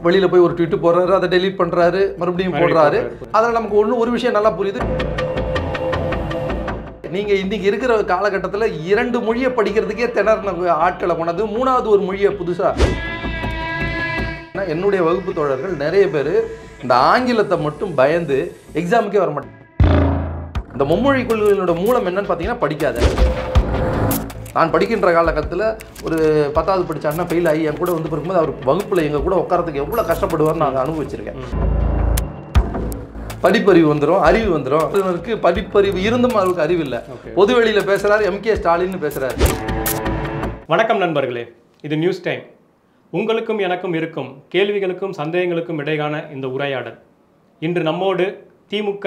வெளியில போய் ஒரு ட்வீட் போடுறாரு, அதை டெலீட் பண்றாரு, மறுபடியும் போடுறாரு. அதனால நமக்கு ஒரு விஷயம் நல்லா புரியுது. நீங்க இன்னைக்கு இருக்கிற காலகட்டத்தில் 2 மொழியை படிக்கிறதுக்கே திணறின ஆட்களை கொண்டது 3வது ஒரு மொழியை புதுசா. என்னுடைய வகுப்பு தோழர்கள் நிறைய பேர் இந்த ஆங்கிலத்தை மட்டும் பயந்து எக்ஸாமுக்கே வர மாட்டாங்க. இந்த மும்மொழி கொள்கைகளோட மூலம் என்னன்னு பார்த்தீங்கன்னா படிக்காத. நான் படிக்கின்ற காலகட்டத்தில் ஒரு 10வது படித்த அண்ணன் ஃபெயில் ஆகி என் கூட வந்து இருக்கும்போது அவர் வகுப்பில் எங்கள் கூட உட்காரத்துக்கு எவ்வளோ கஷ்டப்படுவார்னு நான் அனுபவிச்சிருக்கேன். படிப்பறிவு வந்துடும், அறிவு வந்துடும். அவருக்கு படிப்பறிவு இருந்தும் அவருக்கு அறிவு இல்லை. பொது வெளியில் பேசுகிறாரு, MK ஸ்டாலின்னு பேசுகிறாரு. வணக்கம் நண்பர்களே, இது நியூஸ் டைம். உங்களுக்கும் எனக்கும் இருக்கும் கேள்விகளுக்கும் சந்தேகங்களுக்கும் இடையான இந்த உரையாடல். இன்று நம்மோடு திமுக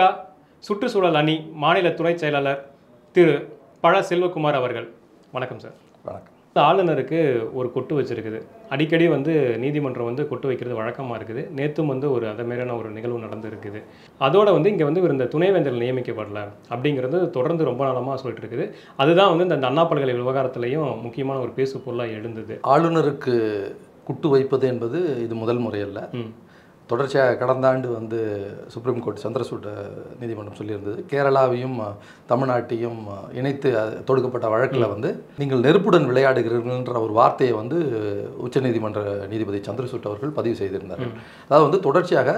சுற்றுச்சூழல் அணி மாநில துணை செயலாளர் திரு பழ செல்வகுமார் அவர்கள். வணக்கம் சார். வணக்கம். ஆளுநருக்கு ஒரு கொட்டு வச்சிருக்குது. அடிக்கடி நீதிமன்றம் கொட்டு வைக்கிறது வழக்கமாக இருக்குது. நேற்றும் ஒரு அதை மாதிரியான ஒரு நிகழ்வு நடந்துருக்குது. அதோட இங்கே இந்த துணைவேந்தர் நியமிக்கப்படல அப்படிங்கிறது தொடர்ந்து ரொம்ப நாளமாக சொல்லிட்டு இருக்குது. அதுதான் இந்த அண்ணா பல்கலை விவகாரத்திலையும் முக்கியமான ஒரு பேசு பொருளாக எழுந்தது. ஆளுநருக்கு குட்டு வைப்பது என்பது இது முதல் முறையல்ல. தொடர்ச்சியாக கடந்த ஆண்டு சுப்ரீம் கோர்ட் சந்திரசூட் நீதிமன்றம் சொல்லியிருந்தது. கேரளாவையும் தமிழ்நாட்டையும் இணைத்து தொடுக்கப்பட்ட வழக்கில் நீங்கள் நெருப்புடன் விளையாடுகிறீர்கள்ன்ற ஒரு வார்த்தையை உச்சநீதிமன்ற நீதிபதி சந்திரசூட் அவர்கள் பதிவு செய்திருந்தார்கள். அதாவது தொடர்ச்சியாக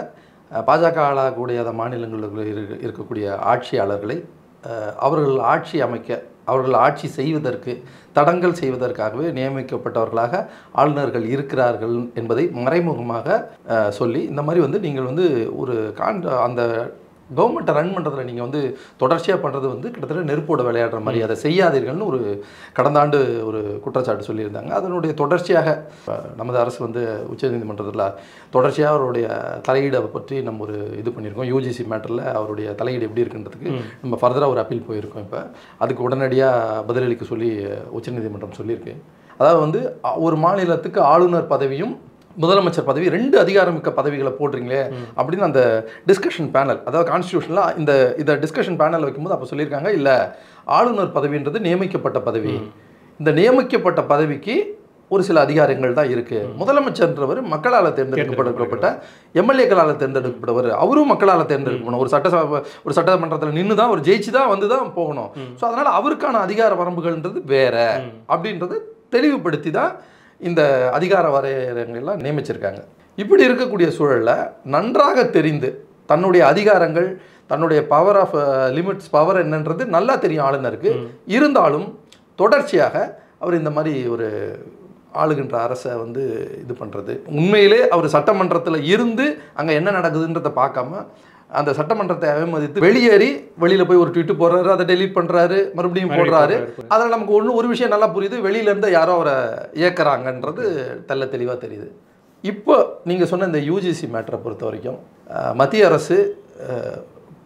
பாஜக ஆளக்கூடிய மாநிலங்களில் இருக்கக்கூடிய ஆட்சியாளர்களை அவர்கள் ஆட்சி அமைக்க, அவர்கள் ஆட்சி செய்வதற்கு தடங்கல் செய்வதற்காகவே நியமிக்கப்பட்டவர்களாக ஆளுநர்கள் இருக்கிறார்கள் என்பதை மறைமுகமாக சொல்லி இந்த மாதிரி நீங்கள் ஒரு அந்த கவர்மெண்ட்டை ரன் பண்ணுறதுல நீங்கள் தொடர்ச்சியாக பண்ணுறது கிட்டத்தட்ட நெருப்போட விளையாடுற மாதிரி, அதை செய்யாதீர்கள்னு ஒரு கடந்த ஆண்டு ஒரு குற்றச்சாட்டு சொல்லியிருந்தாங்க. அதனுடைய தொடர்ச்சியாக நமது அரசு உச்சநீதிமன்றத்தில் தொடர்ச்சியாக அவருடைய தலையீடை பற்றி நம்ம ஒரு இது பண்ணியிருக்கோம். UGC மேட்டரில் அவருடைய தலையீடு எப்படி இருக்குன்றதுக்கு நம்ம ஃபர்தராக ஒரு அப்பீல் போயிருக்கோம். இப்போ அதுக்கு உடனடியாக பதிலளிக்க சொல்லி உச்சநீதிமன்றம் சொல்லியிருக்கு. அதாவது ஒரு மாநிலத்துக்கு ஆளுநர் பதவியும் முதலமைச்சர் பதவி 2 அதிகாரமிக்க பதவிகளை போடுறீங்களே அப்படின்னு அந்த டிஸ்கஷன் பேனல், அதாவது கான்ஸ்டியூஷனில் இதை டிஸ்கஷன் பேனல் வைக்கும்போது அப்போ சொல்லியிருக்காங்க, இல்லை ஆளுநர் பதவின்றது நியமிக்கப்பட்ட பதவி. இந்த நியமிக்கப்பட்ட பதவிக்கு ஒரு சில அதிகாரங்கள் தான் இருக்குது. முதலமைச்சர்ன்றவர் மக்களால் தேர்ந்தெடுக்கப்பட்ட MLAக்களால் தேர்ந்தெடுக்கப்பட்டவர், அவரும் மக்களால் தேர்ந்தெடுக்கணும். ஒரு சட்டமன்றத்தில் நின்று தான் ஒரு ஜெயிச்சு தான் தான் போகணும். ஸோ அதனால் அவருக்கான அதிகார வரம்புகள்ன்றது வேற அப்படின்றது தெளிவுபடுத்தி தான் இந்த அதிகார வரையறைகள்லாம் நியமிச்சிருக்காங்க. இப்படி இருக்கக்கூடிய சூழலில் நன்றாக தெரிந்து தன்னுடைய அதிகாரங்கள், தன்னுடைய பவர் ஆஃப் லிமிட்ஸ் பவர் என்னன்றது நல்லா தெரியும் ஆளுநருக்கு. இருந்தாலும் தொடர்ச்சியாக அவர் இந்த மாதிரி ஒரு ஆளுகின்ற அரசை இது பண்ணுறது, உண்மையிலே அவர் சட்டமன்றத்தில் இருந்து அங்கே என்ன நடக்குதுன்றதை பார்க்காம அந்த சட்டமன்றத்தை அவமதித்து வெளியில் போய் ஒரு ட்வீட் போடுறாரு, அதை டெலீட் பண்ணுறாரு, மறுபடியும் போடுறாரு. அதில் நமக்கு ஒரு விஷயம் நல்லா புரியுது, வெளியிலேருந்து யாரோ அவரை இயக்குறாங்கன்றது தெளிவாக தெரியுது. இப்போ நீங்கள் சொன்ன இந்த UGC மேட்டரை பொறுத்த வரைக்கும் மத்திய அரசு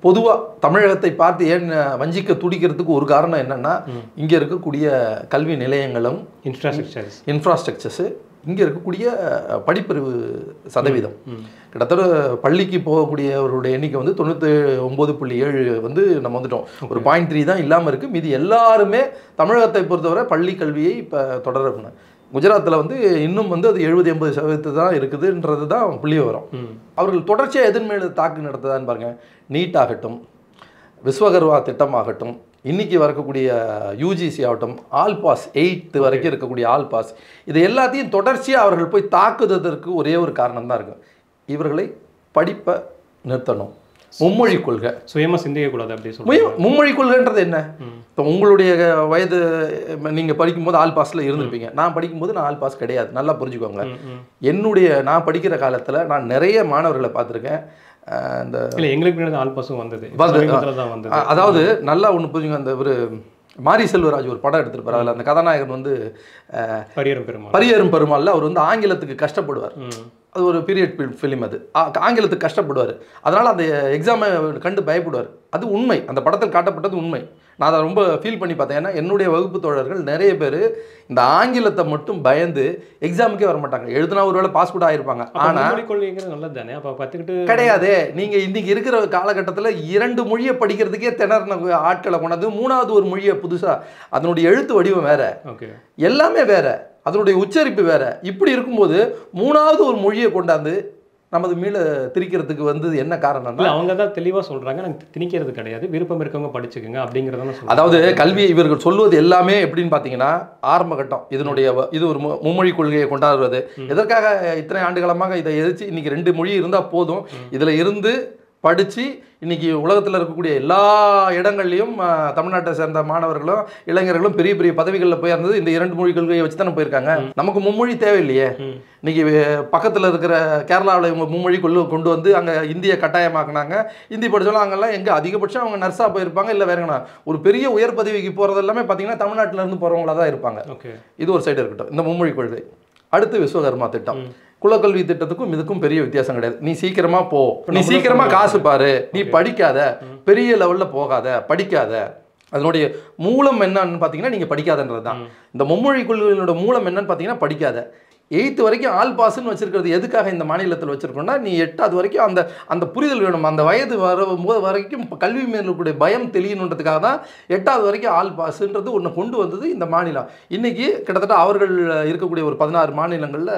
பொதுவாக தமிழகத்தை பார்த்து ஏன் வஞ்சிக்க துடிக்கிறதுக்கு ஒரு காரணம் என்னென்னா, இங்கே இருக்கக்கூடிய கல்வி நிலையங்களும் இன்ஃப்ராஸ்ட்ரக்சர்ஸு, இங்கே இருக்கக்கூடிய படிப்பறிவு சதவீதம், கிட்டத்தட்ட பள்ளிக்கு போகக்கூடியவருடைய எண்ணிக்கை 99.7 நம்ம வந்துட்டோம். ஒரு 0.3 தான் இல்லாமல் இருக்குது. மீதி எல்லாருமே தமிழகத்தை பொறுத்தவரை பள்ளி கல்வியை இப்போ தொடரணும். குஜராத்தில் இன்னும் அது 70-80% தான் இருக்குதுன்றது தான் புள்ளி வரும். அவர்கள் தொடர்ச்சியாக எதிர்மேல தாக்கு நடத்துதான்னு பாருங்கள். நீட் ஆகட்டும், விஸ்வகர்வா திட்டமாகட்டும், இன்றைக்கி வரக்கூடிய UGC ஆகட்டும், ஆல் பாஸ் 8th வரைக்கும் இருக்கக்கூடிய ஆல் பாஸ், இது எல்லாத்தையும் தொடர்ச்சியாக அவர்கள் போய் தாக்குதற்கு ஒரே ஒரு காரணம் தான் இருக்கும், இவர்களை படிப்பை நிறுத்தணும். மும்மொழி கொள்கை, சுயமாக சிந்திக்கக்கூடாது அப்படி சொல்லி. மும்மொழி கொள்கைன்றது என்ன? இப்போ உங்களுடைய வயது நீங்கள் படிக்கும்போது ஆல் பாஸில் இருந்திருப்பீங்க. நான் படிக்கும்போது நான் ஆல் பாஸ் கிடையாது, நல்லா புரிஞ்சுக்கோங்க. நான் படிக்கிற காலத்தில் நான் நிறைய மாணவர்களை பார்த்துருக்கேன். இந்த எங்களுக்கு ஆல் பாஸும் வந்தது. அதாவது நல்லா ஒன்று புரிஞ்சுங்க, அந்த ஒரு மாரி செல்வராஜ் ஒரு படம் எடுத்திருப்பார். அதில் அந்த கதாநாயகன் பரியேறும் பெருமாள் அவர் ஆங்கிலத்துக்கு கஷ்டப்படுவார். அது ஒரு பீரியட் ஃபிலிம், அது ஆங்கிலத்துக்கு கஷ்டப்படுவார். அதனால் அந்த எக்ஸாமை கண்டு பயப்படுவார். அது உண்மை, அந்த படத்தில் காட்டப்பட்டது உண்மை. நான் அதை ரொம்ப ஃபீல் பண்ணி பார்த்தேன். ஏன்னா என்னுடைய வகுப்பு தோழர்கள் நிறைய பேர் இந்த ஆங்கிலத்தை மட்டும் பயந்து எக்ஸாமுக்கே வர மாட்டாங்க. எழுதுனா ஒரு வேளை பாஸ் கூட ஆகிருப்பாங்க. ஆனால் கிடையாது. நீங்கள் இன்றைக்கி இருக்கிற காலகட்டத்தில் 2 மொழியை படிக்கிறதுக்கே திணறின ஆட்களை கொண்டது 3வது ஒரு மொழியை புதுசாக, அதனுடைய எழுத்து வடிவம் வேறு, எல்லாமே வேறு, அதனுடைய உச்சரிப்பு வேறு. இப்படி இருக்கும்போது 3வது ஒரு மொழியை கொண்டாந்து நமது மீள திரிக்கிறதுக்கு வந்து என்ன காரணம்? அவங்க தான் தெளிவாக சொல்கிறாங்க, நாங்கள் திணிக்கிறது கிடையாது, விருப்பம் இருக்கவங்க படிச்சுக்கோங்க அப்படிங்கிறத. அதாவது கல்வியை இவர்கள் சொல்வது எல்லாமே எப்படின்னு பார்த்தீங்கன்னா ஆரம்ப கட்டம் இது ஒரு மும்மொழி கொள்கையை கொண்டாடுவது. எதற்காக இத்தனை ஆண்டுகாலமாக இதை எதிர்த்து இன்னைக்கு 2 மொழி இருந்தால் போதும், இதில் இருந்து படித்து இன்னைக்கு உலகத்தில் இருக்கக்கூடிய எல்லா இடங்கள்லையும் தமிழ்நாட்டை சேர்ந்த மாணவர்களும் இளைஞர்களும் பெரிய பெரிய பதவிகளில் போயிருந்தது இந்த 2 மொழி கொள்கையை வச்சு தானே போயிருக்காங்க. நமக்கு மும்மொழி தேவையில்லையே. இன்னைக்கு பக்கத்தில் இருக்கிற கேரளாவில் இவங்க மும்மொழி கொண்டு வந்து அங்கே இந்தியை கட்டாயமாக்குனாங்க. ஹிந்தி படித்தாலும் அங்கெல்லாம் எங்கே அதிகபட்சம் அவங்க நர்ஸாக போயிருப்பாங்க, இல்லை வேறங்கண்ணா ஒரு பெரிய உயர் பதவிக்கு போகிறது எல்லாமே பார்த்தீங்கன்னா தமிழ்நாட்டில் இருந்து போகிறவங்களா தான் இருப்பாங்க. இது ஒரு சைடு இருக்கட்டும். இந்த மும்மொழி கொள்கை. அடுத்து விஸ்வகர்மா திட்டம். குலக்கல்வி திட்டத்துக்கும் இதுக்கும் பெரிய வித்தியாசம் கிடையாது. நீ சீக்கிரமா போ, நீ சீக்கிரமா காசு பாரு, நீ படிக்காத, பெரிய லெவல்ல போகாத, படிக்காத. அதனுடைய மூலம் என்னன்னு பார்த்தீங்கன்னா நீங்கள் படிக்காதன்றது தான். இந்த மும்மொழி கொள்கைகளோட மூலம் என்னன்னு பார்த்தீங்கன்னா படிக்காத. 8th வரைக்கும் ஆல் பாஸ்ன்னு வச்சிருக்கிறது எதுக்காக இந்த மாநிலத்தில் வச்சிருக்கோம்னா, நீ 8வது வரைக்கும் அந்த புரிதல் வேணும். அந்த வயது வரும்போது வரைக்கும் கல்வி மேல் இருக்கக்கூடிய பயம் தெளியணுன்றதுக்காக தான் 8வது வரைக்கும் ஆல் பாஸ்ன்றது ஒன்று கொண்டு வந்தது இந்த மாநிலம். இன்னைக்கு கிட்டத்தட்ட அவர்கள் இருக்கக்கூடிய ஒரு 16 மாநிலங்களில்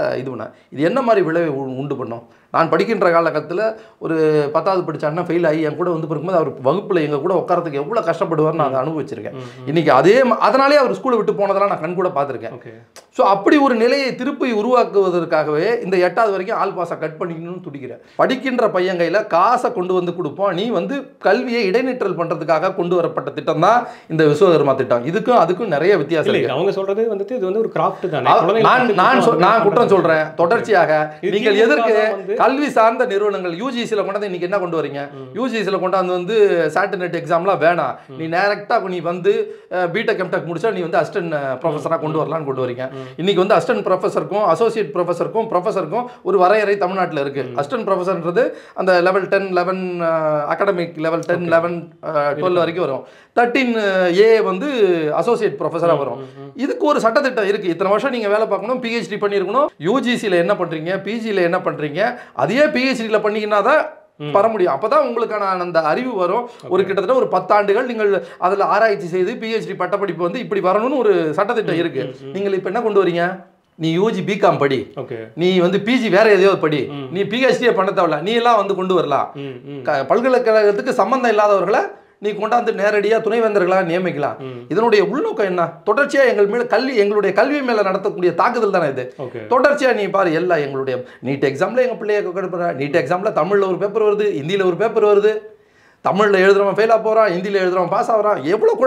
இது என்ன மாதிரி விளைவை உண்டு பண்ணோம்? நான் படிக்கின்ற காலகட்டத்தில் ஒரு 10வது படித்த அண்ணன் ஃபெயில் ஆகி என் கூட வந்து இருக்கும்போது அவர் வகுப்பில் எங்கள் கூட உட்காரத்துக்கு எவ்வளோ கஷ்டப்படுவார்னு நான் அதை அனுபவிச்சிருக்கேன். இன்னைக்கு அதனாலே அவர் ஸ்கூலை விட்டு போனதெல்லாம் நான் கண் கூட பார்த்துருக்கேன். ஸோ அப்படி ஒரு நிலையை திருப்பி உருவாக்குவதற்காகவே இந்த 8வது வரைக்கும் ஆல் பாஸை கட் பண்ணிக்கணும்னு துடிக்கிறேன். படிக்கின்ற பையன் கையில் காசை கொண்டு வந்து கொடுப்போம், நீ வந்து கல்வியை இடைநிற்றல் பண்ணுறதுக்காக கொண்டு வரப்பட்ட திட்டம் தான் இந்த விஸ்வகர்மா திட்டம். இதுக்கும் அதுக்கும் நிறைய வித்தியாசம் இருக்கு. அவங்க சொல்றது வந்துட்டு இது வந்து ஒரு கிராஃப்ட் தான். நான் குற்றம் சொல்றேன். தொடர்ச்சியாக நீங்கள் எதற்கு கல்வி சார்ந்த நிறுவனங்கள் யூஜிசியில் கொண்டாந்து இன்னைக்கு என்ன கொண்டு வரீங்க? யூஜிசியில் கொண்டாந்து வந்து சாட்டிலைட் எக்ஸாம்லாம் வேணாம், நீ டைரக்டாக நீ வந்து பிடெக் எம்டெக் முடிச்சா நீ வந்து அசிஸ்டன்ட் ப்ரொஃபஸராக கொண்டு வரலான்னு கொண்டு வரீங்க. இன்னைக்கு வந்து அசிஸ்டன்ட் ப்ரொஃபஸருக்கும் அசோசியேட் ப்ரொஃபஸருக்கும் ஒரு வரையறை தமிழ்நாட்டில் இருக்கு. அசிஸ்டன்ட் ப்ரொஃபஸர்ன்றது அந்த லெவல் 10 11 அகாடமிக் லெவல் 10 11 12 வரைக்கும் வரும். 13A வந்து அசோசியேட் ப்ரொஃபஸராக வரும். இதுக்கு ஒரு சட்டத்திட்டம் இருக்கு. இத்தனை வருஷம் நீங்க வேலை பார்க்கணும், பிஹெச்டி பண்ணியிருக்கணும். யூஜிசியில் என்ன பண்றீங்க, பிஜியில் என்ன பண்றீங்க, அதையே பிஹெச்டியில் பண்ணிங்கன்னா தான் வர முடியும். அப்பதான் உங்களுக்கான அந்த அறிவு வரும். ஒரு கிட்டத்தட்ட ஒரு 10 ஆண்டுகள் நீங்கள் அதில் ஆராய்ச்சி செய்து பிஹெச்டி பட்டப்படிப்பு வந்து இப்படி வரணும்னு ஒரு சட்டத்திட்டம் இருக்கு. நீங்கள் இப்போ என்ன கொண்டு வரீங்க? நீ யூஜி பிகாம் படி, நீ வந்து பிஜி வேற எதையோ படி, நீ பிஹெச்டியே பண்ண தேவையில்ல, நீ எல்லாம் வந்து கொண்டு வரலாம். பல்கலைக்கழகத்துக்கு சம்பந்தம் இல்லாதவர்களை நீ கொண்டாந்து நேரடியாக துணைவேந்தர்களாக நியமிக்கலாம். இதனுடைய உள்நோக்கம் என்ன? தொடர்ச்சியா எங்களுடைய கல்வி மேல நடத்தக்கூடிய தாக்குதல் தானே இது. தொடர்ச்சியா நீ பாரு, எல்லாம் எங்களுடைய நீட் எக்ஸாம்ல எங்க பிள்ளைய கொடுக்குற, நீட் எக்ஸாம்ல தமிழ்ல ஒரு பேப்பர் வருது, ஹிந்தியில ஒரு பேப்பர் வருது. தமிழ்ல எழுதுறவன் ஃபெயிலா போறான், ஹிந்தியில எழுதுறவன் பாஸ் ஆகிறான். எவ்வளவு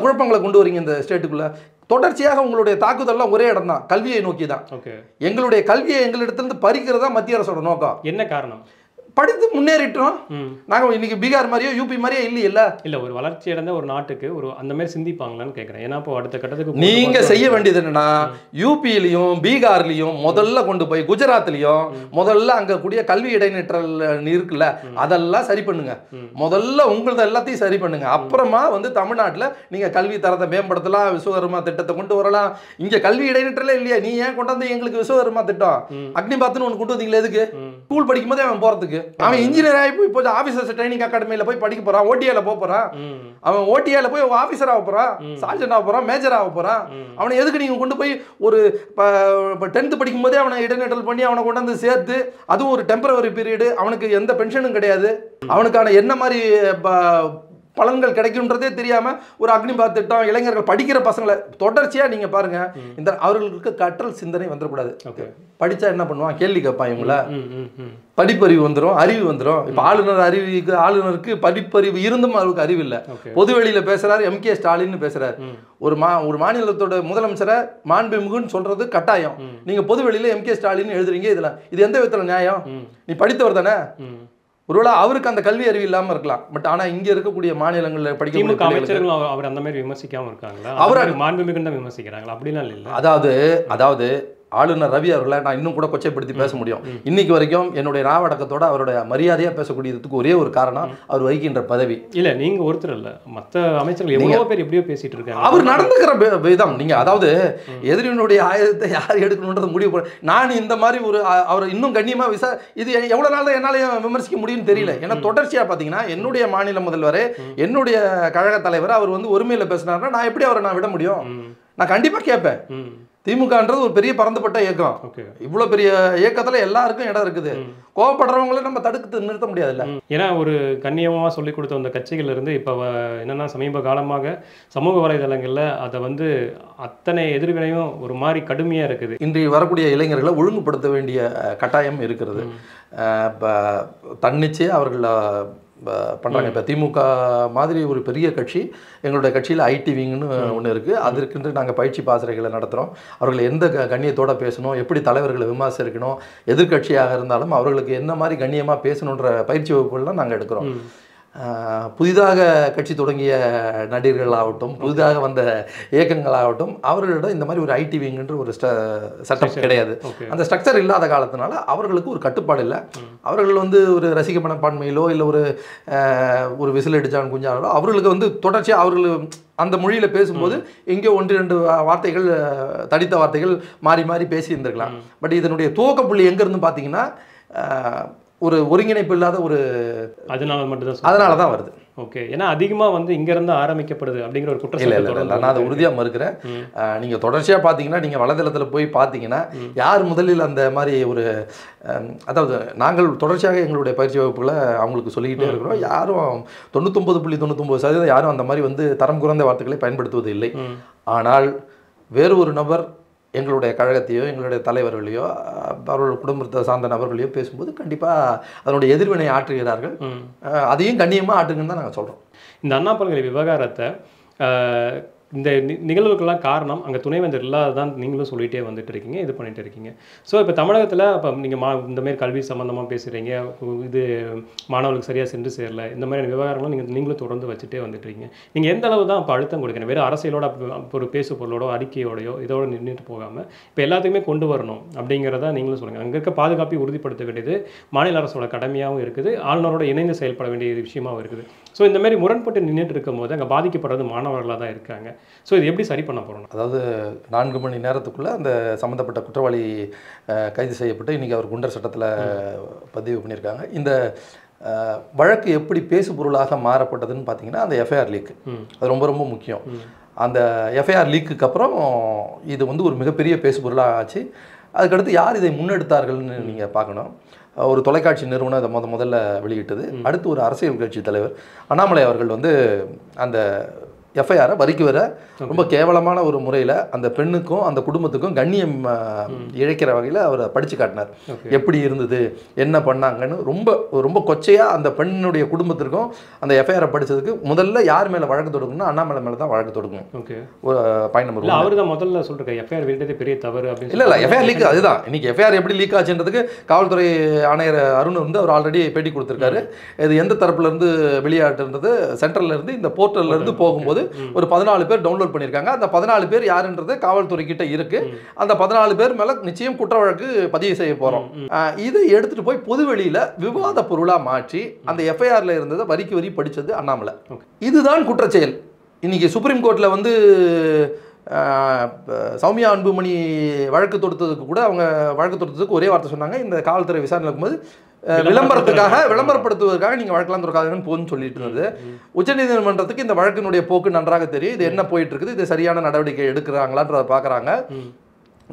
குழப்பங்களை கொண்டு வரீங்க இந்த ஸ்டேட்டுக்குள்ள. தொடர்ச்சியாக உங்களுடைய தாக்குதல்லாம் ஒரே இடம் தான், கல்வியை நோக்கி தான். எங்களுடைய கல்வியை எங்களிடத்திலிருந்து பறிக்கிறதா மத்திய அரசோட நோக்கம். என்ன காரணம்? படித்து முன்னேறிட்டோம். நாங்கள் இன்னைக்கு பீகார் மாதிரியோ யூபி மாதிரியோ இல்லையில்ல. இல்லை, ஒரு வளர்ச்சி அடைந்த ஒரு நாட்டுக்கு ஒரு அந்த மாதிரி சிந்திப்பாங்களான்னு கேட்குறேன். ஏன்னா இப்போ அடுத்த கட்டத்துக்கு நீங்கள் செய்ய வேண்டியது என்னன்னா, யூபியிலையும் பீகார்லையும் முதல்ல கொண்டு போய் குஜராத்லையும் முதல்ல அங்கே கூடிய கல்வி இடைநிற்றல் இருக்குல்ல, அதெல்லாம் சரி பண்ணுங்க. முதல்ல உங்களது எல்லாத்தையும் சரி பண்ணுங்க. அப்புறமா வந்து தமிழ்நாட்டில் நீங்கள் கல்வி தரத்தை மேம்படுத்தலாம், விஸ்வகர்மா திட்டத்தை கொண்டு வரலாம். இங்கே கல்வி இடைநிற்றலே இல்லையா, நீ ஏன் கொண்டாந்து எங்களுக்கு விஸ்வகர்மா திட்டம் அக்னிபாத்னு ஒன்று கொண்டு வந்தீங்களா? எதுக்கு? ஸ்கூல் படிக்கும் போதே அவன் போகிறதுக்கு. அவன் இன்ஜினியர் ஆகி போய் இப்போ ஆஃபீஸர்ஸ் ட்ரைனிங் அகாடமியில் போய் படிக்க போறான், ஓடிஏல போக போறான். அவன் ஓடிஏல போய் ஆஃபீஸர் ஆக போறான், சார்ஜன் ஆக போறான், மேஜர் ஆக போறான். அவனை எதுக்கு நீங்க கொண்டு போய் ஒரு 10th படிக்கும் போதே அவனை இடைநிற்றல் பண்ணி அவனை கொண்டு வந்து சேர்த்து, அதுவும் ஒரு டெம்பரவரி பீரியடு, அவனுக்கு எந்த பென்ஷனும் கிடையாது, அவனுக்கான என்ன மாதிரி பலன்கள் கிடைக்கும்ன்றதே தெரியாம ஒரு அக்னிபாத் திட்டம், இளைஞர்கள் படிக்கிற பசங்களை தொடர்ச்சியா நீங்க பாருங்க. இந்த அவர்களுக்கு கற்றல் சிந்தனை வந்துடக்கூடாது. படிச்சா என்ன பண்ணுவான்? கேள்வி கேட்பான். இவங்கள படிப்பறிவு வந்துடும், அறிவு வந்துடும். இப்ப ஆளுநருக்கு படிப்பறிவு இருந்தும் அவருக்கு அறிவு இல்லை. பொதுவெளியில பேசுறாரு, MK ஸ்டாலின் பேசுறாரு. ஒரு மாநிலத்தோட முதலமைச்சரை மாண்புமிகுன்னு சொல்றது கட்டாயம். நீங்க பொதுவெளியில MK ஸ்டாலின் எழுதுறீங்க. இது எந்த விதத்துல நியாயம்? நீ படித்தவர் தானே. ஒருவேளை அவருக்கு அந்த கல்வி அறிவு இல்லாம இருக்கலாம். பட் ஆனா இங்க இருக்கக்கூடிய மாநிலங்கள்ல படிக்கக்கூடிய அமைச்சர்கள் அவர் அந்த மாதிரி விமர்சிக்காம இருக்காங்களா? அவர் மாண்புமிகுன்னு தான் விமர்சிக்கிறாங்களா? அப்படிலாம் இல்லை. அதாவது ஆளுநர் ரவி அவர்களை நான் இன்னும் கூட கொச்சைப்படுத்தி பேச முடியும். இன்னைக்கு வரைக்கும் என்னுடைய நாவடக்கத்தோட அவருடைய மரியாதையா பேசக்கூடியதுக்கு ஒரே ஒரு காரணம் அவர் வகிக்கின்ற பதவி. இல்ல நீங்க ஒருத்தர் இல்ல, மற்ற அமைச்சர்கள் எவ்வளவோ பேர் எப்படியோ பேசிட்டு இருக்காங்க. அவர் நடந்துக்கிற விதம் நீங்க, அதாவது எதிரினுடைய ஆயுதத்தை யார் எடுக்கணும்ன்றது முடிவு. நான் இந்த மாதிரி ஒரு அவர் இன்னும் கண்ணியமா இது எவ்வளவு நாள் தான் என்னால விமர்சிக்க முடியும்னு தெரியல. ஏன்னா தொடர்ச்சியா பாத்தீங்கன்னா என்னுடைய மாநில முதல்வர், என்னுடைய கழக தலைவர் அவர் வந்து ஒருமையில பேசினாருன்னா நான் எப்படி அவரை விட முடியும்? நான் கண்டிப்பா கேட்பேன். திமுகன்றது ஒரு பெரிய பறந்துபட்ட இயக்கம். ஓகே. இவ்வளோ பெரிய இயக்கத்தில் எல்லாருக்கும் இடம் இருக்குது. கோவப்படுறவங்களே நம்ம தடுத்து நிறுத்த முடியாதுல்ல. ஏன்னா ஒரு கண்ணியமாக சொல்லிக் கொடுத்த அந்த கட்சிகள் இருந்து இப்போ என்னன்னா சமீப காலமாக சமூக வலைதளங்களில் அதை வந்து அத்தனை எதிர்வினையும் ஒரு மாதிரி கடுமையாக இருக்குது. இன்றைய வரக்கூடிய இளைஞர்களை ஒழுங்குபடுத்த வேண்டிய கட்டாயம் இருக்கிறது. இப்போ தன்னிச்சையாக அவர்கள் பண்ணுறாங்க. இப்போ திமுக மாதிரி ஒரு பெரிய கட்சி, எங்களுடைய கட்சியில் ஐடி விங்னு ஒன்று இருக்குது. அதற்கென்று நாங்கள் பயிற்சி பாசறைகளை நடத்துகிறோம். அவர்கள் எந்த கண்ணியத்தோடு பேசணும், எப்படி தலைவர்களை விமர்சிக்கணும், எதிர்கட்சியாக இருந்தாலும் அவர்களுக்கு என்ன மாதிரி கண்ணியமாக பேசணுன்ற பயிற்சி வகுப்புகள்லாம் நாங்கள் எடுக்கிறோம். புதிதாக கட்சி தொடங்கிய நடிகர்களாகட்டும், புதிதாக வந்த இயக்கங்களாகட்டும், அவர்களிடம் இந்த மாதிரி ஒரு ஐடி விங்குன்ற ஒரு செட்டப் கிடையாது. அந்த ஸ்ட்ரக்சர் இல்லாத காலத்தினால அவர்களுக்கு ஒரு கட்டுப்பாடு இல்லை. அவர்கள் வந்து ஒரு ரசிக மனப்பான்மையிலோ இல்லை ஒரு விசில் அடிச்சான் குஞ்சாலோ அவர்களுக்கு வந்து தொடர்ச்சியாக அவர்கள் அந்த மொழியில் பேசும்போது எங்கேயோ 1-2 வார்த்தைகள், தடித்த வார்த்தைகள் மாறி மாறி பேசியிருந்திருக்கலாம். பட் இதனுடைய துவக்க புள்ளி எங்கேருந்து பார்த்தீங்கன்னா ஒரு ஒருங்கிணைப்பு இல்லாத ஒரு அதனால தான் வருது. ஓகே. ஏன்னா அதிகமாக வந்து இங்கேருந்து ஆரம்பிக்கப்படுது அப்படிங்கிற ஒரு குற்றச்சாட்டு. நான் அதை உறுதியாக மறுக்கிறேன். நீங்கள் தொடர்ச்சியாக பார்த்தீங்கன்னா, நீங்கள் வலைதளத்தில் போய் பார்த்தீங்கன்னா யார் முதலில் அந்த மாதிரி ஒரு அதாவது நாங்கள் தொடர்ச்சியாக எங்களுடைய பயிற்சி வகுப்புகளை அவங்களுக்கு சொல்லிக்கிட்டே இருக்கிறோம். யாரும் 99.99% யாரும் அந்த மாதிரி வந்து தரம் குறைந்த வார்த்தைகளை பயன்படுத்துவது இல்லை. ஆனால் வேறு ஒரு நபர் எங்களுடைய கழகத்தையோ எங்களுடைய தலைவர்களையோ அவர்கள் குடும்பத்தை சார்ந்த நபர்களையோ பேசும்போது கண்டிப்பாக அதனுடைய எதிர்வினை ஆற்றுகிறார்கள். அதையும் கண்ணியமாக ஆற்றுங்கன்னு தான் நாங்கள் சொல்கிறோம். இந்த அண்ணா பல்கலை விவகாரத்தை இந்த நிகழ்வுக்கெல்லாம் காரணம் அங்கே துணைவேந்தர் இல்லாததான் நீங்களும் சொல்லிகிட்டே வந்துட்டு இருக்கீங்க, இது பண்ணிட்டு இருக்கீங்க. ஸோ இப்போ தமிழகத்தில் இப்போ நீங்கள் இந்தமாரி கல்வி சம்மந்தமாக பேசுகிறீங்க, இது மாணவர்களுக்கு சரியாக சென்று சேரல, இந்த மாதிரியான விவகாரங்களும் நீங்களும் தொடர்ந்து வச்சுட்டே வந்துட்டு இருக்கீங்க. நீங்கள் எந்த அளவு தான் இப்போ அழுத்தம் கொடுக்கணும்? வெறும் அரசியலோட ஒரு பேசு பொருளோட அறிக்கையோடையோ இதோடு நின்றுட்டு போகாமல் இப்போ எல்லாத்தையுமே கொண்டு வரணும் அப்படிங்கிறத நீங்களும் சொல்லுங்கள். அங்கே இருக்க பாதுகாப்பை உறுதிப்படுத்த வேண்டியது மாநில அரசோட கடமையாகவும் இருக்குது, ஆளுநரோட இணைந்து செயல்பட வேண்டிய விஷயமாகவும் இருக்குது. ஸோ இந்த மாதிரி முரண்பட்டு நின்றுட்டு இருக்கும் போது அங்கே பாதிக்கப்படுறது மாணவர்களாக தான் இருக்காங்க. ஸோ இது எப்படி சரி பண்ண போகிறோம்? அதாவது 4 மணி நேரத்துக்குள்ளே அந்த சம்மந்தப்பட்ட குற்றவாளி கைது செய்யப்பட்டு இன்றைக்கி அவர் குண்டர் சட்டத்தில் பதிவு பண்ணியிருக்காங்க. இந்த வழக்கு எப்படி பேசு பொருளாக மாறப்பட்டதுன்னு பார்த்தீங்கன்னா அந்த எஃப்ஐஆர் லீக், அது ரொம்ப ரொம்ப முக்கியம். அந்த எஃப்ஐஆர் லீக்குக்கு அப்புறம் இது வந்து ஒரு மிகப்பெரிய பேசு பொருளாக ஆச்சு. அதுக்கடுத்து யார் இதை முன்னெடுத்தார்கள்னு நீங்கள் பார்க்கணும். ஒரு தொலைக்காட்சி நிறுவனம் இதை முதல்ல வெளியிட்டது. அடுத்து ஒரு அரசியல் கட்சி தலைவர் அண்ணாமலை அவர்கள் வந்து அந்த எஃப்ஐஆரை வரிக்கு வர ரொம்ப கேவலமான ஒரு முறையில் அந்த பெண்ணுக்கும் அந்த குடும்பத்துக்கும் கண்ணியம் இழைக்கிற வகையில் அவரை படித்து காட்டினார். எப்படி இருந்தது, என்ன பண்ணாங்கன்னு ரொம்ப ரொம்ப கொச்சையாக அந்த பெண்ணுடைய குடும்பத்திற்கும் அந்த எஃப்ஐஆரை படித்ததுக்கு முதல்ல யார் மேலே வழக்கு தொடுக்கணும்னா அண்ணாமலை மேலே தான் வழக்கு தொடுக்கணும். Point number 1. அவர் தான் முதல்ல சொல்லிருக்காரு எஃப்ஐஆர் வெளியிட்டதே பெரிய தவறு அப்படின்னு. இல்லை எஃப்ஐஆர் லீக் அதுதான். இன்னைக்கு எஃப்ஐஆர் எப்படி லீக் ஆச்சுன்றதுக்கு காவல்துறை ஆணையர் அருண் வந்து அவர் ஆல்ரெடி பேட்டி கொடுத்துருக்காரு. இது எந்த தரப்புலேருந்து வெளியாட்டுன்றது சென்ட்ரல்லேருந்து இந்த போர்ட்டல்லேருந்து போகும்போது ஒரு 14 பேர் டவுன்லோட் பண்ணியிருக்காங்க. அந்த 14 பேர் யாருன்றது காவல்துறை கிட்ட இருக்கு. அந்த 14 பேர் மேல நிச்சயம் குற்ற வழக்கு பதிவு செய்ய போறோம். இதை எடுத்துட்டு போய் பொதுவெளியில விவாத பொருளா மாற்றி அந்த எஃப்ஐஆர்ல இருந்ததை வரிக்கு வரி படிச்சது அண்ணாமலை. இதுதான் குற்றச்செயல். இன்னைக்கு சுப்ரீம் கோர்ட்ல வந்து சௌமியா அன்புமணி வழக்கு தொடுத்ததுக்கு கூட அவங்க வழக்கு தொடுத்ததுக்கு ஒரே வார்த்தை சொன்னாங்க, இந்த காவல்துறை விசாரணை இருக்கும்போது விளம்பரப்படுத்துவதற்காக நீங்க வழக்கெல்லாம் திறக்காதுன்னு போன்னு சொல்லிட்டு இருந்தது. உச்சநீதிமன்றத்துக்கு இந்த வழக்கினுடைய போக்கு நன்றாக தெரியும். இது என்ன போயிட்டு இருக்குது, இது சரியான நடவடிக்கை எடுக்கிறாங்களான்றத பாக்குறாங்க.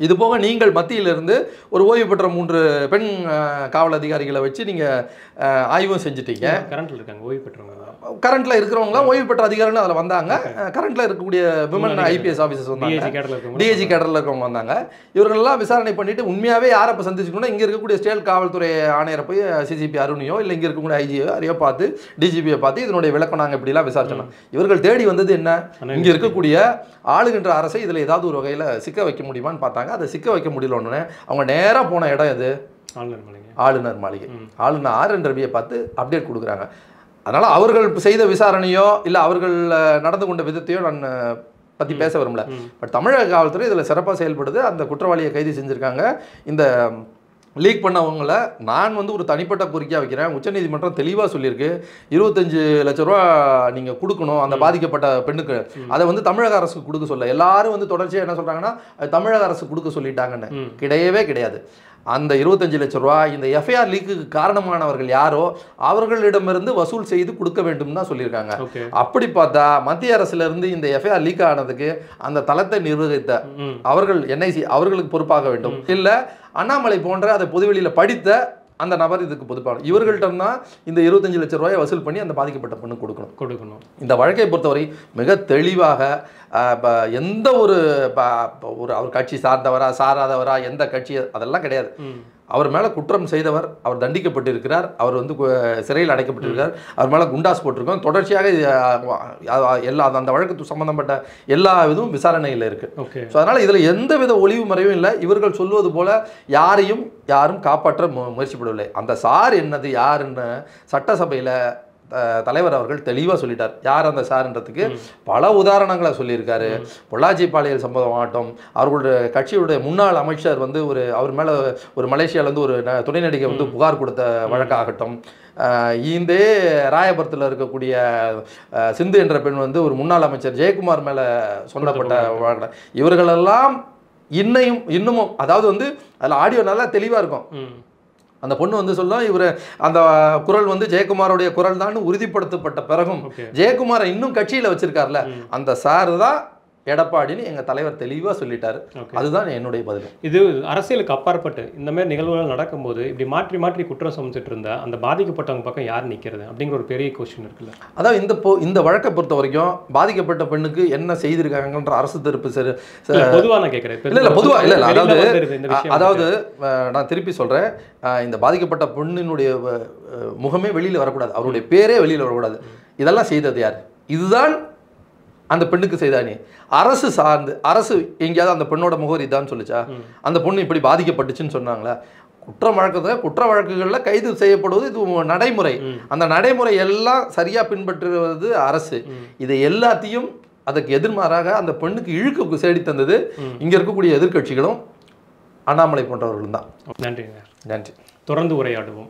இது போக நீங்கள் மத்தியிலிருந்து ஒரு ஓய்வு பெற்ற 3 பெண் காவல் அதிகாரிகளை வச்சு நீங்கள் ஆய்வும் செஞ்சுட்டீங்க. கரண்ட்டில் இருக்காங்க ஓய்வு பெற்றவங்க, கரண்ட்டில் இருக்கிறவங்களாம் ஓய்வு பெற்ற அதிகாரிகள் அதில் வந்தாங்க. கரண்ட்டில் இருக்கக்கூடிய விமன் ஐபிஎஸ் ஆஃபீஸர்ஸ் வந்தாங்க, டிஐஜி கேடரில் இருக்கிறவங்க வந்தாங்க. இவர்களெல்லாம் விசாரணை பண்ணிவிட்டு உண்மையாகவே யாரை இப்போ சந்திச்சுக்கணும்னா இங்கே இருக்கக்கூடிய ஸ்டேட் காவல்துறை ஆணையரை போய் சிசிபி அருணையோ இல்லை இங்கே இருக்கக்கூடிய ஐஜியோ யாரையோ பார்த்து டிஜிபியை பார்த்து இதனுடைய விளக்கம் நாங்கள் இப்படிலாம் விசாரிச்சோம். இவர்கள் தேடி வந்தது என்ன, இங்கே இருக்கக்கூடிய ஆளுகின்ற அரசை இதில் ஏதாவது ஒரு வகையில் சிக்க வைக்க முடியுமான்னு பார்த்தாங்க. அதை சிக்க வைக்க முடியலன்னு அவங்க நேராக போன இடம் எது, ஆளுநர் மாளிகை. ஆளுநர் ஆர்.என். ரவியை பார்த்து அப்டேட் கொடுக்குறாங்க. அதனால் அவர்கள் செய்த விசாரணையோ இல்லை அவர்கள் நடந்து கொண்ட விதத்தையோ நான் பற்றி பேச விரும்பல. பட் தமிழக காவல்துறை இதில் சிறப்பாக செயல்படுது. அந்த குற்றவாளியை கைது செஞ்சுருக்காங்க. இந்த லீக் பண்ணவங்களை நான் வந்து ஒரு தனிப்பட்ட கோரிக்கையாக வைக்கிறேன். உச்சநீதிமன்றம் தெளிவாக சொல்லியிருக்கு, 25 லட்ச ரூபா நீங்கள் கொடுக்கணும் அந்த பாதிக்கப்பட்ட பெண்ணுக்கு. அதை வந்து தமிழக அரசுக்கு கொடுக்க சொல்ல எல்லாரும் வந்து தொடர்ச்சியாக என்ன சொல்கிறாங்கன்னா தமிழக அரசு கொடுக்க சொல்லிட்டாங்கன்னு. கிடையவே கிடையாது. அந்த 25 லட்சம் ரூபாய் இந்த எஃப்ஐஆர் லீக்குக்கு காரணமானவர்கள் யாரோ அவர்களிடமிருந்து வசூல் செய்து கொடுக்க வேண்டும் தான் சொல்லியிருக்காங்க. அப்படி பார்த்தா மத்திய அரசுல இருந்து இந்த எஃப்ஐஆர் லீக் ஆனதுக்கு அந்த தளத்தை நிர்வகித்த அவர்கள் என்ஐசி அவர்களுக்கு பொறுப்பாக வேண்டும், இல்ல அண்ணாமலை போன்ற அதை பொதுவெளியில படித்த அந்த நபர் இதுக்கு பொதுப்பாக இவர்கள்ட்ட தான் இந்த 25 லட்சம் ரூபாயை வசூல் பண்ணி அந்த பாதிக்கப்பட்ட பெண்ணு கொடுக்கணும். இந்த வழக்கை பொறுத்தவரை மிக தெளிவாக எந்த ஒரு அவர் கட்சி சார்ந்தவரா சாராதவரா எந்த கட்சி அதெல்லாம் கிடையாது. அவர் மேலே குற்றம் செய்தவர், அவர் தண்டிக்கப்பட்டிருக்கிறார், அவர் வந்து சிறையில் அடைக்கப்பட்டிருக்கிறார், அவர் மேலே குண்டாஸ் போட்டிருக்கோம். தொடர்ச்சியாக எல்லா அந்த வழக்கு சம்பந்தப்பட்ட எல்லா இதுவும் விசாரணையில் இருக்குது. ஸோ அதனால் இதில் எந்த வித ஒளிவு மறைவும் இல்லை. இவர்கள் சொல்வது போல யாரும் காப்பாற்ற முயற்சிப்படவில்லை. அந்த சார் என்னது யாருன்னு சட்டசபையில் தலைவர் அவர்கள் தெளிவாக சொல்லிட்டார். யார் அந்த சார்ன்றதுக்கு பல உதாரணங்களை சொல்லியிருக்காரு. பொள்ளாச்சி பாலியல் சம்பவம் ஆகட்டும், அவர்களுடைய கட்சியுடைய முன்னாள் அமைச்சர் வந்து அவர் மேலே ஒரு மலேசியாவிலேருந்து ஒரு துணை நடிகை வந்து புகார் கொடுத்த வழக்காகட்டும், இந்த ராயபுரத்தில் இருக்கக்கூடிய சிந்து என்ற பெண் வந்து ஒரு முன்னாள் அமைச்சர் ஜெயக்குமார் மேலே சொல்லப்பட்ட வழக்கு, இவர்களெல்லாம் இன்னமும் அதாவது வந்து அதில் ஆடியோ நல்லா தெளிவாக இருக்கும். அந்த பொண்ணு வந்து சொல்லும், இவர் அந்த குரல் வந்து ஜெயக்குமாரோடைய குரல் தான் உறுதிப்படுத்தப்பட்ட பிறகும் ஜெயக்குமாரை இன்னும் கட்சியில் வச்சிருக்காருல அந்த சார் தான் எடப்பாடின்னு எங்கள் தலைவர் தெளிவாக சொல்லிட்டாரு. அதுதான் என்னுடைய பதில். இது அரசியலுக்கு அப்பாற்பட்டு இந்த மாதிரி நிகழ்வுகள் நடக்கும்போது இப்படி மாற்றி மாற்றி குற்றம் சுமத்திட்டு இருந்தா அந்த பாதிக்கப்பட்டவங்க பக்கம் யார் நிற்கிறது அப்படிங்கிற ஒரு பெரிய கொஸ்டின் இருக்குல்ல. அதாவது இந்த வழக்கை பொறுத்த வரைக்கும் பாதிக்கப்பட்ட பெண்ணுக்கு என்ன செய்திருக்காங்கன்ற அரசு தரப்பு பொதுவாக நான் கேட்குறேன். இல்லை பொதுவாக அதாவது நான் திருப்பி சொல்கிறேன், இந்த பாதிக்கப்பட்ட பெண்ணினுடைய முகமே வெளியில் வரக்கூடாது, அவருடைய பேரே வெளியில் வரக்கூடாது. இதெல்லாம் செய்தது யார்? இதுதான் அந்த பெண்ணுக்கு செய்தானே. அரசு சார்ந்து அரசு எங்கேயாவது அந்த பெண்ணோட முகவரி தான் சொல்லிச்சா? அந்த பொண்ணு இப்படி பாதிக்கப்பட்டுச்சுன்னு சொன்னாங்களா? குற்ற வழக்குகளில் கைது செய்யப்படுவது இது நடைமுறை. அந்த நடைமுறை எல்லாம் சரியாக பின்பற்றுவது அரசு. இதை எல்லாத்தையும் அதுக்கு எதிர்மாறாக அந்த பெண்ணுக்கு இழுக்கு சேடி தந்தது இங்கே இருக்கக்கூடிய எதிர்கட்சிகளும் அண்ணாமலை போன்றவர்களும் தான். நன்றி. தொடர்ந்து உரையாடுவோம்.